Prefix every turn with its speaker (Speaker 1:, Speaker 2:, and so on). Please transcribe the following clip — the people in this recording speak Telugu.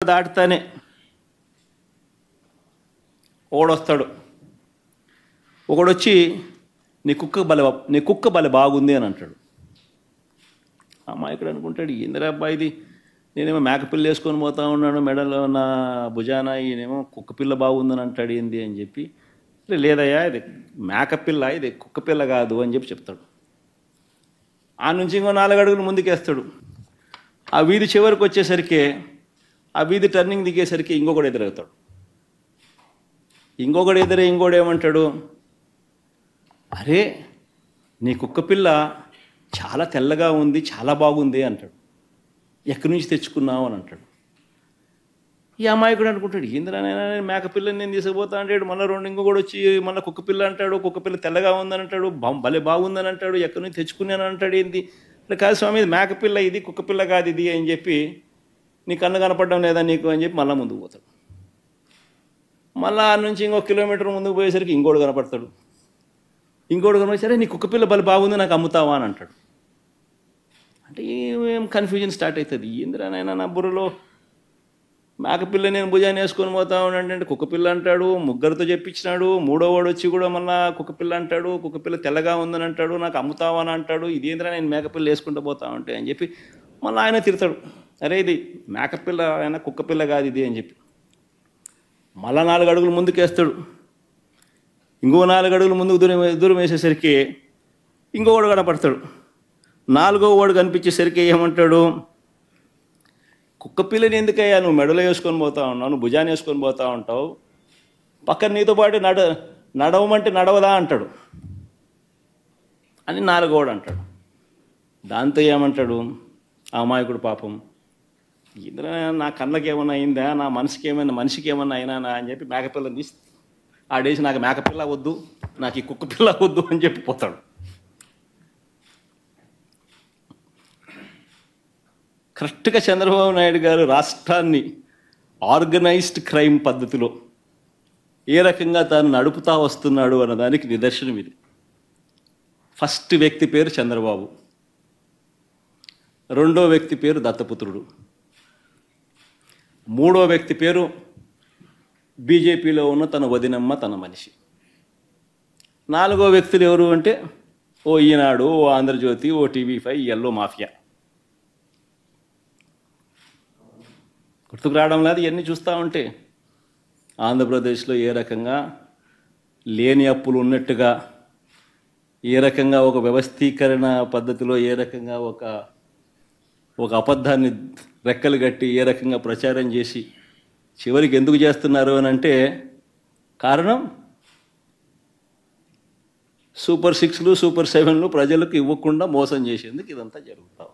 Speaker 1: దాటుతానే ఓడొస్తాడు. ఒకడొచ్చి నీ కుక్క బలే బాగుంది అని అంటాడు. అమ్మాయికుడు అనుకుంటాడు, ఏందిరా అబ్బాయి ఇది, నేనేమో మేకపిల్ల వేసుకొని పోతా ఉన్నాను, మెడలో నా భుజాన, ఈయనేమో కుక్కపిల్ల బాగుందని అంటాడు ఏంది అని చెప్పి, లేదయ్యా ఇది మేకపిల్ల, ఇది కుక్కపిల్ల కాదు అని చెప్పి చెప్తాడు. ఆ నుంచి ఇంకో 4 అడుగులు ముందుకేస్తాడు. ఆ వీధి చివరికి వచ్చేసరికి, ఆ వీధి టర్నింగ్ దిగేసరికి ఇంకొకడు ఎదురవుతాడు. ఇంకోడు ఏమంటాడు, అరే నీ కుక్కపిల్ల చాలా తెల్లగా ఉంది, చాలా బాగుంది అంటాడు. ఎక్కడి నుంచి తెచ్చుకున్నావు అని అంటాడు. ఈ అమాయకుడు అనుకుంటాడు, ఏందిరా నేను మేకపిల్లని నేను తీసుకుపోతా అంటాడు. మళ్ళీ ఇంకొకడు వచ్చి మళ్ళీ కుక్కపిల్ల అంటాడు, కుక్కపిల్ల తెల్లగా ఉందని అంటాడు, భలే బాగుందని అంటాడు, ఎక్కడి నుంచి తెచ్చుకున్నాను అంటాడు. ఏంది కాదు స్వామి, ఇది మేకపిల్ల, ఇది కుక్కపిల్ల కాదు ఇది అని చెప్పి, నీ కన్ను కనపడడం లేదా నీకు అని చెప్పి మళ్ళీ ముందుకు పోతాడు. మళ్ళీ ఆ నుంచి ఇంకో కిలోమీటర్ ముందుకు పోయేసరికి ఇంకోడు కనపడతాడు. ఇంకోడు కనపడి, నీ కుక్కపిల్ల బలి బాగుంది, నాకు అమ్ముతావా అని అంటాడు. అంటే ఏం కన్ఫ్యూజన్ స్టార్ట్ అవుతుంది. ఏందిరానైనా నా బుర్రలో మేకపిల్ల నేను భుజాన్ని వేసుకొని పోతా ఉన్నాడంటే కుక్కపిల్ల అంటాడు, ముగ్గురితో చెప్పించినాడు, 3వ వాడు వచ్చి కూడా మళ్ళీ కుక్కపిల్ల అంటాడు, కుక్కపిల్ల తెల్లగా ఉందని అంటాడు, నాకు అమ్ముతావా అని అంటాడు. ఇదేంద్రా నేను మేకపిల్ల వేసుకుంటూ పోతా ఉంటే అని చెప్పి మళ్ళీ ఆయన తిడతాడు, అరే ఇది మేకపిల్ల అయినా కుక్కపిల్ల కాదు ఇది అని చెప్పి మళ్ళా 4 అడుగులు ముందుకేస్తాడు. ఇంకో 4 అడుగులు ముందుకు దూరం వేసేసరికి ఇంకోవాడు కనపడతాడు. 4వ వాడు కనిపించేసరికి ఏమంటాడు, కుక్కపిల్లని ఎందుకయ్యా నువ్వు మెడలో వేసుకొని పోతా ఉన్నావు, నువ్వు భుజాన్ని వేసుకొని పోతా ఉంటావు, పక్కన నీతో పాటు నడవమంటే నడవదా అంటాడు అని 4వ వాడు అంటాడు. దాంతో ఏమంటాడు ఆ అమాయకుడు, పాపం ఇంద్ర నా కళ్ళకి ఏమన్నా అయిందా, నా మనిషికి ఏమన్నా అయినా అని చెప్పి మేకపిల్లని తీసి ఆడేసి, నాకు మేకపిల్ల వద్దు, నాకు ఈ కుక్కపిల్ల వద్దు అని చెప్పి పోతాడు. కరెక్ట్గా చంద్రబాబు నాయుడు గారు రాష్ట్రాన్ని ఆర్గనైజ్డ్ క్రైమ్ పద్ధతిలో ఏ రకంగా తాను నడుపుతా వస్తున్నాడు అన్నదానికి నిదర్శనం ఇది. ఫస్ట్ వ్యక్తి పేరు చంద్రబాబు, 2వ వ్యక్తి పేరు దత్తపుత్రుడు, 3వ వ్యక్తి పేరు బీజేపీలో ఉన్న తన వదినమ్మ, తన మనిషి. 4వ వ్యక్తులు ఎవరు అంటే ఓ ఈనాడు, ఓ ఆంధ్రజ్యోతి, ఓ టీవీ5, ఎల్లో మాఫియా. గుర్తుకు రావడం లేదు ఇవన్నీ చూస్తూ ఉంటే. ఆంధ్రప్రదేశ్లో ఏ రకంగా లేని అప్పులు ఉన్నట్టుగా, ఏ రకంగా ఒక వ్యవస్థీకరణ పద్ధతిలో, ఏ రకంగా ఒక అబద్ధాన్ని రెక్కలు కట్టి ఏ రకంగా ప్రచారం చేసి చివరికి ఎందుకు చేస్తున్నారు అని అంటే కారణం సూపర్ 6లు, సూపర్ 7లు ప్రజలకు ఇవ్వకుండా మోసం చేసేందుకు ఇదంతా జరుగుతాం.